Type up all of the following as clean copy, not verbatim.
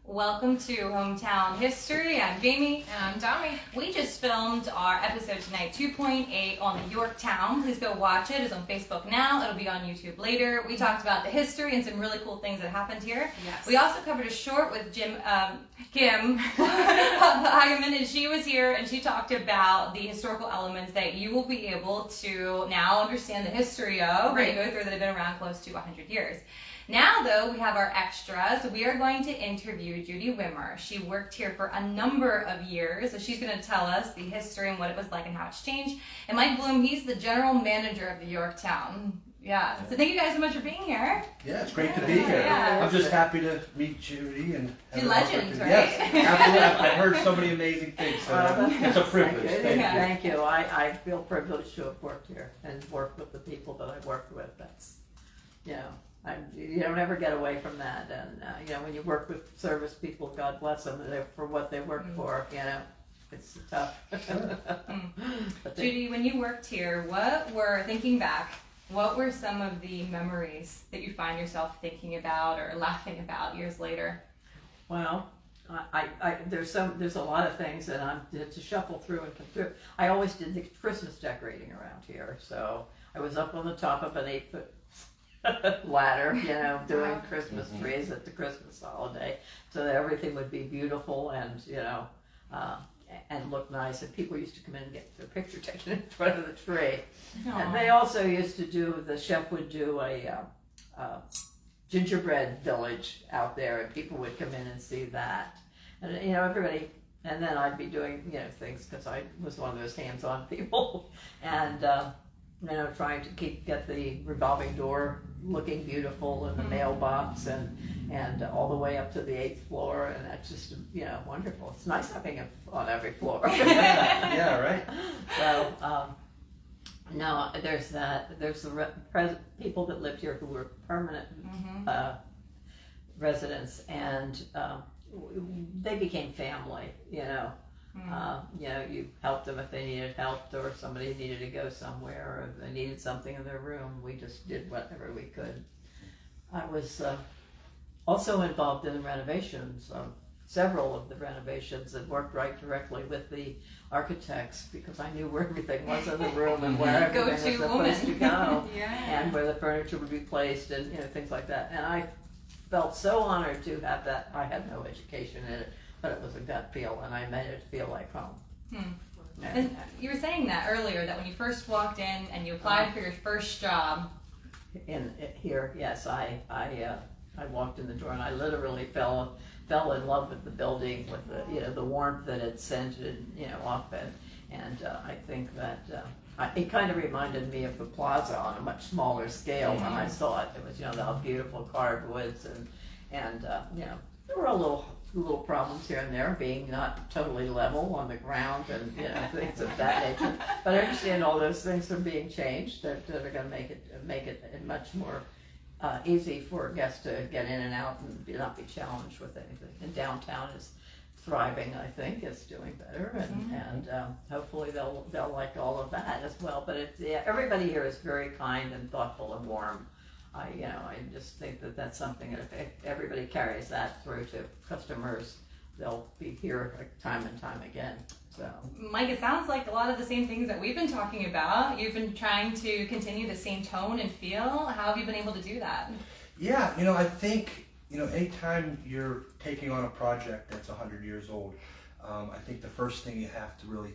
Welcome to Hometown History. I'm Jamie. And I'm Domi. We just filmed our episode tonight, 2.8 on the Yorktown. Please go watch it. It's on Facebook now. It'll be on YouTube later. We talked about the history and some really cool things that happened here. Yes. We also covered a short with Kim Hageman, and she was here and she talked about the historical elements that you will be able to now understand the history of. Right. And go through that have been around close to 100 years. Now, though, we have our extras. We are going to interview Judy Wimmer. She worked here for a number of years, so she's going to tell us the history and what it was like and how it's changed. And Mike Blum, he's the general manager of the Yorktown. Yeah. So thank you guys so much for being here. Yeah, it's great to be here. Yeah. I'm just happy to meet Judy and Two legends, right? Yes, absolutely. I've heard so many amazing things, so it's a privilege. Thank you. I feel privileged to have worked here and worked with the people that I've worked with. That's, you don't ever get away from that. And, when you work with service people, God bless them for what they work for, it's tough. Judy, when you worked here, thinking back, what were some of the memories that you find yourself thinking about or laughing about years later? Well, there's a lot of things that I'm to shuffle through and come through. I always did the Christmas decorating around here, so I was up on the top of an 8-foot ladder, doing Christmas trees at the Christmas holiday, so that everything would be beautiful and and look nice. And people used to come in and get their picture taken in front of the tree. Aww. And they also used to the chef would do a gingerbread village out there, and people would come in and see that. And everybody. And then I'd be doing things because I was one of those hands-on people, and trying to get the revolving door looking beautiful and the mailbox and all the way up to the 8th floor, and that's just wonderful. It's nice having it on every floor. Yeah, right. So no, there's that. There's the people that lived here who were permanent residents, and they became family. You helped them if they needed help, or somebody needed to go somewhere, or they needed something in their room. We just did whatever we could. I was also involved in the renovations of several of the renovations, and worked directly with the architects because I knew where everything was in the room and where everything was supposed to go, and where the furniture would be placed, and things like that. And I felt so honored to have that. I had no education in it, but it was a gut feel, and I made it feel like home. And you were saying that earlier, that when you first walked in and you applied for your first job. Here, yes, I walked in the door and I literally fell in love with the building, with the warmth that it sent off, and I think that it kind of reminded me of the plaza on a much smaller scale when I saw it. It was the beautiful carved woods, and there were little problems here and there, being not totally level on the ground and things of that nature. But I understand all those things are being changed that are going to make it much more easy for guests to get in and out and not be challenged with anything. And downtown is thriving, I think. It's doing better, and hopefully they'll like all of that as well. But everybody here is very kind and thoughtful and warm. I just think that that's something that if everybody carries that through to customers, they'll be here time and time again. So, Mike, it sounds like a lot of the same things that we've been talking about. You've been trying to continue the same tone and feel. How have you been able to do that? Yeah, I think, anytime you're taking on a project that's 100 years old, I think the first thing you have to really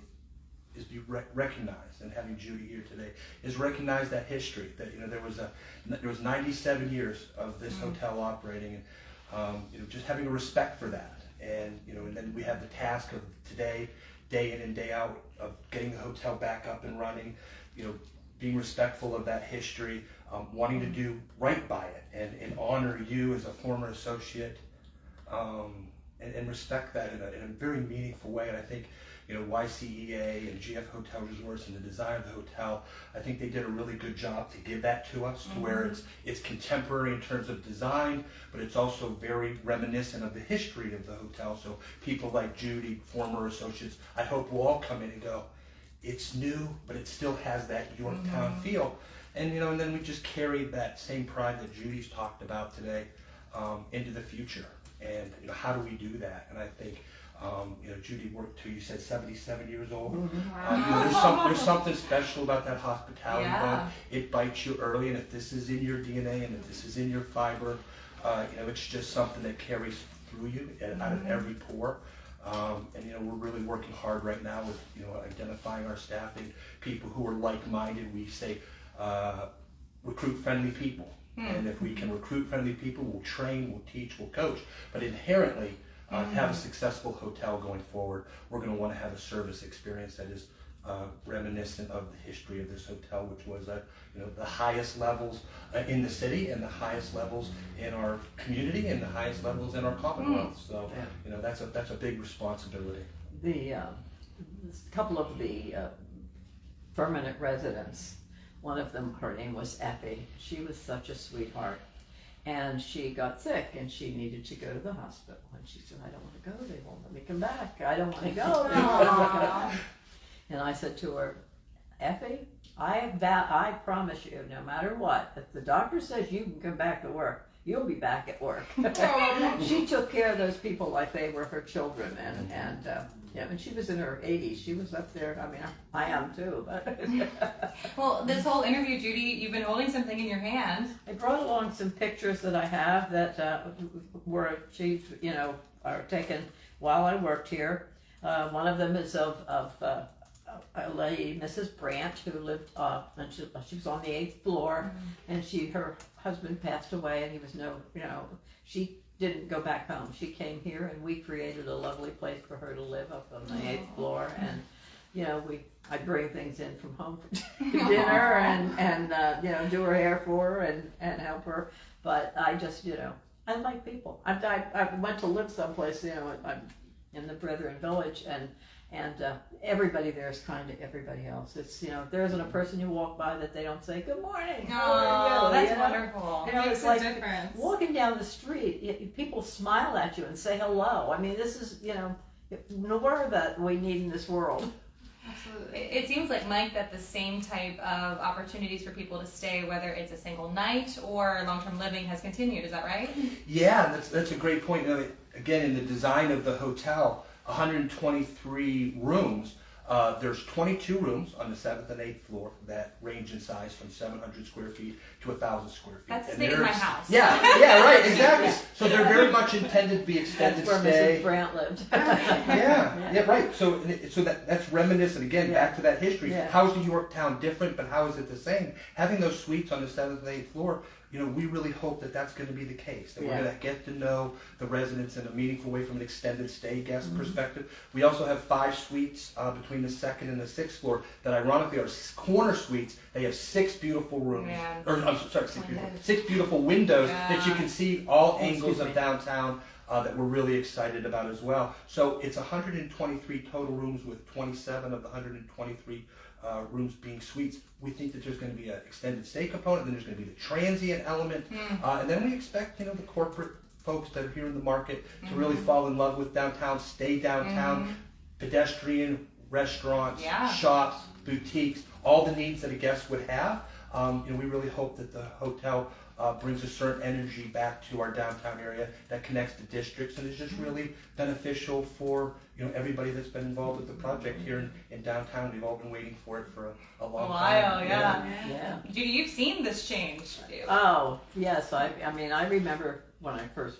is be recognized, and having Judy here today is recognize that history, that there was 97 years of this hotel operating, and just having a respect for that, and and then we have the task of today, day in and day out, of getting the hotel back up and running, being respectful of that history, wanting to do right by it, and honor you as a former associate, and respect that in a very meaningful way. And I think YCEA and GF Hotel Resorts and the design of the hotel, I think they did a really good job to give that to us, to where it's contemporary in terms of design, but it's also very reminiscent of the history of the hotel. So people like Judy, former associates, I hope will all come in and go, it's new, but it still has that Yorktown feel. And and then we just carried that same pride that Judy's talked about today into the future. And how do we do that? And I think Judy worked till you said 77 years old. There's something special about that hospitality bug. It bites you early, and if this is in your DNA and if this is in your fiber, it's just something that carries through you and out of every pore. And we're really working hard right now with identifying our staffing, people who are like-minded. We say recruit friendly people, and if we can recruit friendly people, we'll train, we'll teach, we'll coach. But inherently, to have a successful hotel going forward, we're going to want to have a service experience that is reminiscent of the history of this hotel, which was at the highest levels in the city and the highest levels in our community and the highest levels in our Commonwealth. So that's a big responsibility. The couple of the permanent residents, one of them, her name was Effie. She was such a sweetheart. And she got sick and she needed to go to the hospital. And she said, I don't want to go. They won't let me come back. I don't want to go. And I said to her, Effie, I promise you, no matter what, if the doctor says you can come back to work, you'll be back at work. She took care of those people like they were her children. And she was in her 80s. She was up there. I mean, I am too. But Well, this whole interview, Judy, you've been holding something in your hand. I brought along some pictures that I have that were achieved, are taken while I worked here. One of them is of a lady, Mrs. Brandt, who lived, and she was on the 8th floor, and her husband passed away, and he was she didn't go back home. She came here, and we created a lovely place for her to live up on the 8th floor, and I bring things in from home for dinner and do her hair for her and help her. But I just, I like people. I went to live someplace, I'm in the Brethren Village, and everybody there is kind to everybody else. It's, there isn't a person you walk by that they don't say, good morning. How are you? That's wonderful. It makes it's a like difference. Walking down the street, people smile at you and say hello. I mean, this is, more that we need in this world. Absolutely. It seems like, Mike, that the same type of opportunities for people to stay, whether it's a single night or long-term living, has continued. Is that right? Yeah, that's a great point. Again, in the design of the hotel, 123 rooms. There's 22 rooms on the 7th and 8th floor that range in size from 700 square feet to 1,000 square feet. That's as big as my house. Yeah, right, exactly. So they're very much intended to be extended That's where stay. Mrs. Brandt lived. Yeah, right. So that's reminiscent, again, back to that history. Yeah. How is the Yorktown different, but how is it the same? Having those suites on the 7th and 8th floor, we really hope that that's going to be the case, that we're going to get to know the residents in a meaningful way from an extended stay guest perspective. We also have 5 suites between the 2nd and the 6th floor that ironically are corner suites. They have 6 beautiful rooms, six beautiful windows that you can see all angles of downtown that we're really excited about as well. So it's 123 total rooms with 27 of the 123 rooms being suites. We think that there's going to be an extended stay component, then there's going to be the transient element, and then we expect the corporate folks that are here in the market to really fall in love with downtown, stay downtown, pedestrian, restaurants, shops, boutiques, all the needs that a guest would have. We really hope that the hotel brings a certain energy back to our downtown area that connects the districts and is just really beneficial for everybody that's been involved with the project here in downtown. We've all been waiting for it for a long time. Yeah. Judy, you've seen this change. Oh, yes. I remember when I first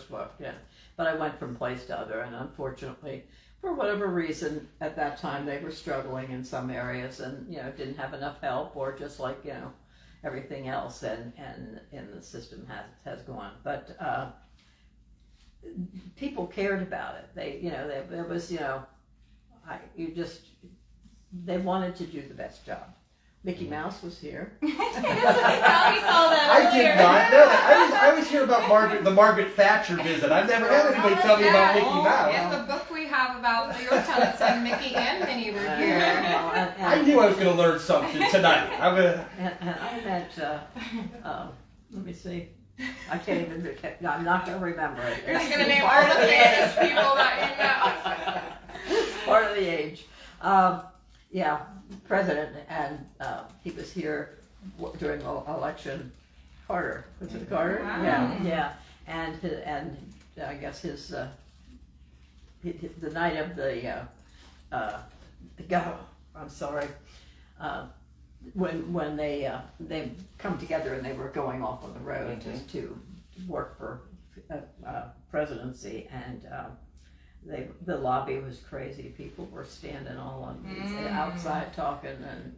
walked in, but I went from place to other, and unfortunately, for whatever reason, at that time they were struggling in some areas and didn't have enough help, or just like everything else, and the system has gone. But people cared about it. They wanted to do the best job. Mickey Mouse was here. We saw that I earlier. did not know that. I always hear about the Margaret Thatcher visit. I've never had anybody tell me about Mickey Mouse. In the book we have about the Yorktowne, it said Mickey and Minnie were here. I knew I was going to learn something tonight. And I met, let me see, I can't even, I'm not going to remember it. You're just going to name all the famous people that you know. Part of the age. President, and he was here during the election. Carter. Was it Carter? Wow. Yeah. and I guess his the night of the I'm sorry. When they come together and they were going off on the road just to work for presidency, and the lobby was crazy. People were standing all on these outside talking, and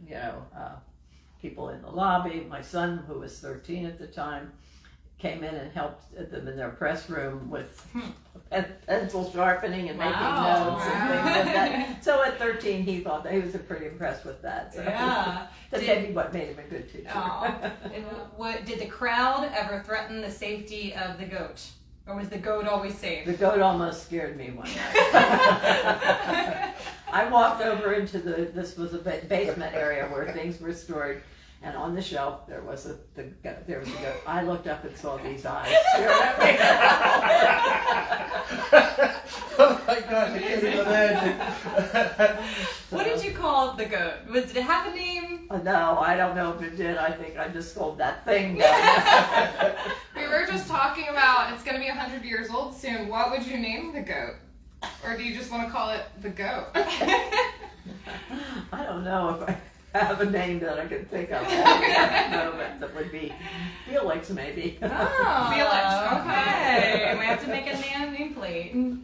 people in the lobby. My son, who was 13 at the time, came in and helped them in their press room with pencil sharpening and making notes and things like that. So at 13, he thought that he was pretty impressed with that. So that's maybe what made him a good teacher. And did the crowd ever threaten the safety of the goat? Or was the goat always safe? The goat almost scared me one night. I walked over into this was a basement area where things were stored, and on the shelf there was a goat. I looked up and saw these eyes staring at me. Oh my gosh, I can't even imagine. What did you call the goat? Did it have a name? No, I don't know if it did. I think I just called that thing. We were just talking about it's going to be 100 years old soon. What would you name the goat? Or do you just want to call it the goat? I don't know if I have a name that I can think of at the moment. That would be Felix, maybe. Oh, Felix, okay. We have to make a nameplate.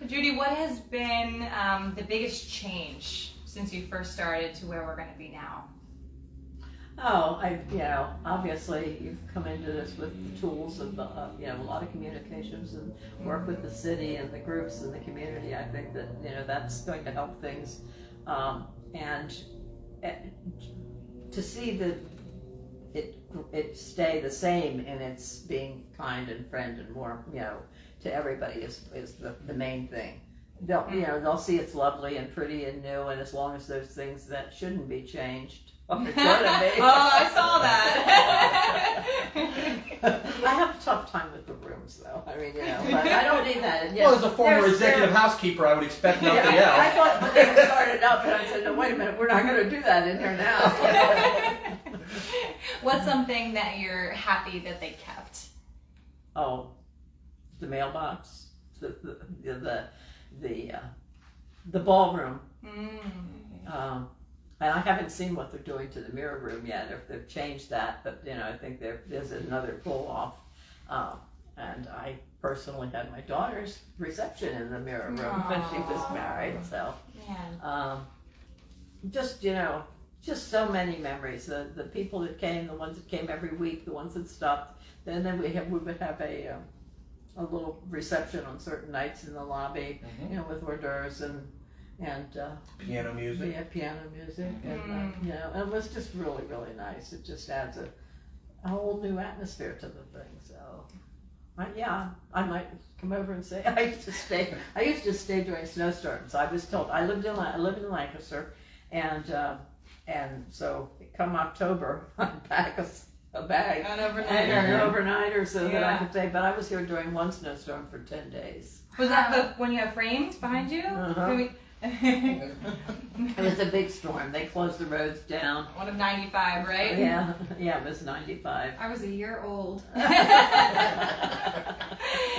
Judy, what has been the biggest change since you first started to where we're going to be now? Oh, obviously you've come into this with the tools of, a lot of communications and work with the city and the groups and the community. I think that, that's going to help things. And to see that it stay the same in its being kind and friend and warm, to everybody is the main thing. They'll see it's lovely and pretty and new, and as long as those things that shouldn't be changed. Oh, I saw that. I have a tough time with the rooms, though. I mean, but I don't need that. Well, as a former executive housekeeper, I would expect nothing else. I thought when they started up, and I said, no, wait a minute, we're not going to do that in here now. What's something that you're happy that they kept? Oh, the mailbox, the ballroom. And I haven't seen what they're doing to the mirror room yet, if they've changed that, but I think there's another pull off. And I personally had my daughter's reception in the mirror room when she was married, so. Just so many memories. The people that came, the ones that came every week, the ones that stopped. And then we would have a little reception on certain nights in the lobby, with hors d'oeuvres and piano music. We had piano music, and it was just really, really nice. It just adds a whole new atmosphere to the thing. So, I might come over and say I used to stay during snowstorms. I was told I lived in Lancaster, and so come October, I'd pack a bag An overnighter. and an overnighter so that I could stay. But I was here during one snowstorm for 10 days. Was that when you have frames behind you? It was a big storm. They closed the roads down. One of 95, right? Yeah, it was 95. I was a year old.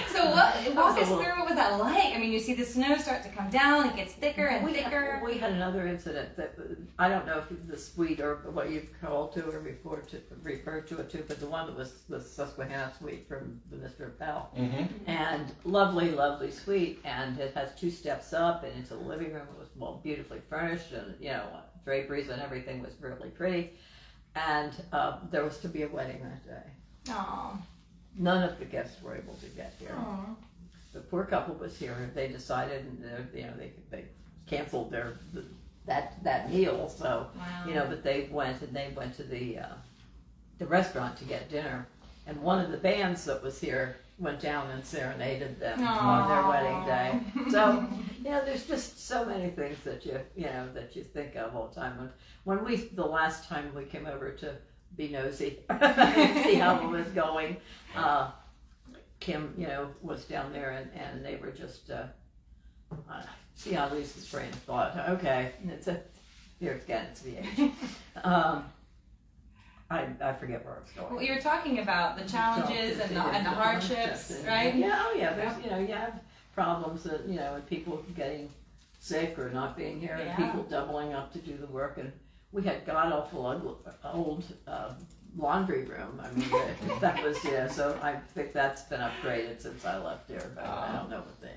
So walk us through, what was that like? I mean, you see the snow start to come down, it gets thicker and thicker. We had another incident that, I don't know if the suite or what you've called to or before to refer to it to, but the one that was the Susquehanna suite from the Mr. Pell. And lovely, lovely suite, and it has 2 steps up and into the living room. It was beautifully furnished, and draperies and everything was really pretty. And there was to be a wedding that day. Aww. None of the guests were able to get here. Aww. The poor couple was here, and they decided, they canceled that meal. So but they went to the restaurant to get dinner, and one of the bands that was here went down and serenaded them on their wedding day. So, there's just so many things that you think of all the time. When the last time we came over to be nosy, see how it was going, Kim, was down there and they were just, see how Lisa's train of thought. Okay, it's the age. I forget where I was going. Well, you were talking about the challenges and the hardships, right? Yeah, oh yeah, there's, you have problems that, with people getting sick or not being here, and people doubling up to do the work, and we had god-awful old laundry room. I mean, that was, so I think that's been upgraded since I left here, but I don't know what they,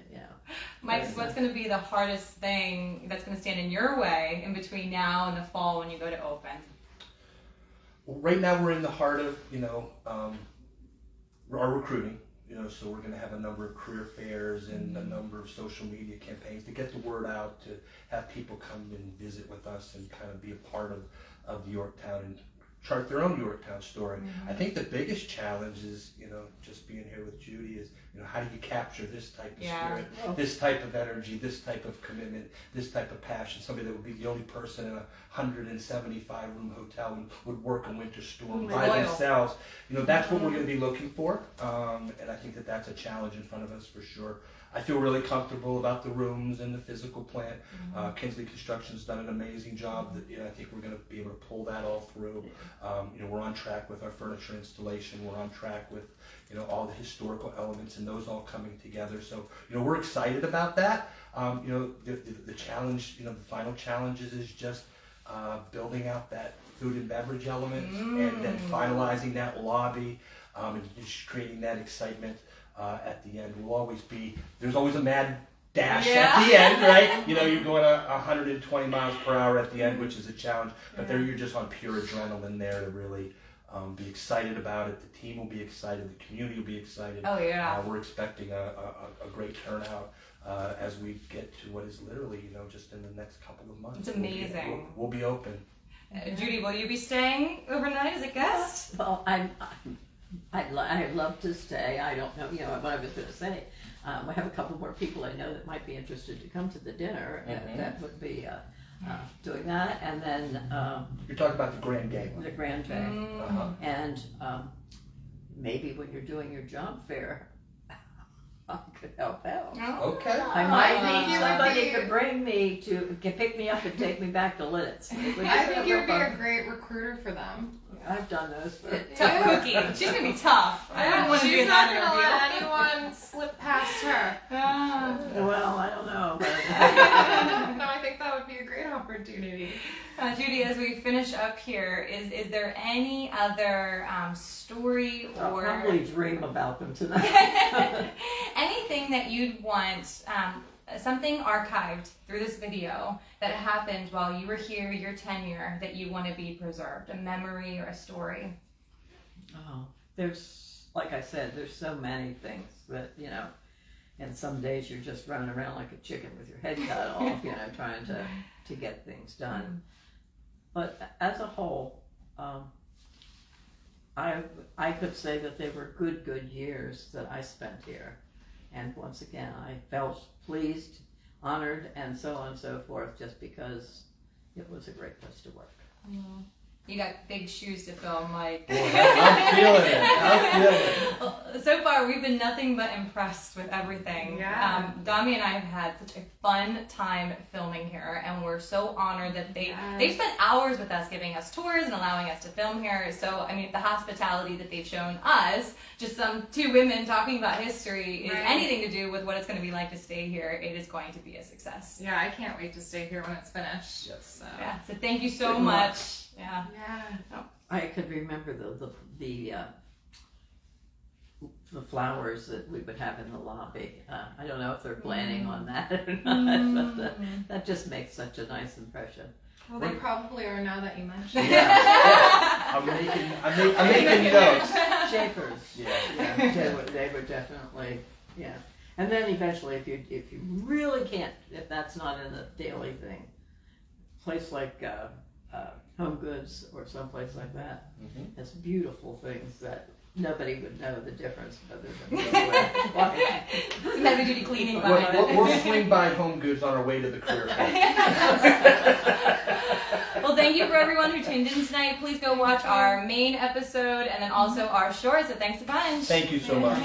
Mike, so what's going to be the hardest thing that's going to stand in your way in between now and the fall when you go to open? Well, right now we're in the heart of, our recruiting, so we're going to have a number of career fairs and a number of social media campaigns to get the word out, to have people come and visit with us and kind of be a part of the Yorktown and chart their own Yorktown story. I think the biggest challenge is, just being here with Judy is, how do you capture this type of spirit, this type of energy, this type of commitment, this type of passion? Somebody that would be the only person in a 175-room hotel and would work a winter storm by themselves. That's what we're going to be looking for, and I think that that's a challenge in front of us for sure. I feel really comfortable about the rooms and the physical plant. Kinsley Construction's done an amazing job. That I think we're going to be able to pull that all through. We're on track with our furniture installation. We're on track with all the historical elements and those all coming together. So we're excited about that. The challenge, the final challenges is just building out that food and beverage element and then finalizing that lobby and just creating that excitement. At the end will always be, there's always a mad dash at the end, right? You're going 120 miles per hour at the end, which is a challenge, but there you're just on pure adrenaline there to really be excited about it. The team will be excited, the community will be excited. Oh yeah. We're expecting a great turnout as we get to what is literally, just in the next couple of months. It's amazing. We'll be open. Judy, will you be staying overnight as a guest? Well, I'd love to stay. I don't know, what I was going to say. I have a couple more people I know that might be interested to come to the dinner. That would be doing that. And then You're talking about the Grand Gala. the Grand Day. And maybe when you're doing your job fair, I could help out. Okay. I might need somebody to bring me to pick me up and take me back to Lidditz. I think you would be a great recruiter for them. I've done those for Tough cookie. She's gonna be tough. I don't want to be in She's not that gonna interview. let anyone slip past her. Well, I don't know. But No, I think that would be a great opportunity. Judy, as we finish up here, is there any other story I'll or probably dream about them tonight. anything that you'd want, something archived through this video that happened while you were here, your tenure, that you want to be preserved, a memory or a story? Oh, there's, like I said, there's so many things that, and some days you're just running around like a chicken with your head cut off, trying to get things done. But as a whole, I could say that they were good years that I spent here. And once again, I felt pleased, honored, and so on and so forth, just because it was a great place to work. You got big shoes to fill, Mike. Boy, I'm feeling it. Well, so far, we've been nothing but impressed with everything. Yeah. Domi and I have had such a fun time filming here, and we're so honored that they've spent hours with us, giving us tours and allowing us to film here. So, I mean, the hospitality that they've shown us, just some two women talking about history, is anything to do with what it's going to be like to stay here. It is going to be a success. Yeah, I can't wait to stay here when it's finished. Yes. So thank you so much. Yeah. I could remember the flowers that we would have in the lobby. I don't know if they're planning on that or not, but that just makes such a nice impression. Well, they probably are now that you mention it. I'm making notes. Shapers. Yeah, they were definitely, And then eventually, if you really can't, if that's not in the daily thing, place like Home Goods or someplace like that has beautiful things that nobody would know the difference other than Some heavy duty cleaning behind it. We'll swing by Home Goods on our way to the career fair. Well, thank you for everyone who tuned in tonight. Please go watch our main episode and then also our short. So thanks a bunch. Thank you so much.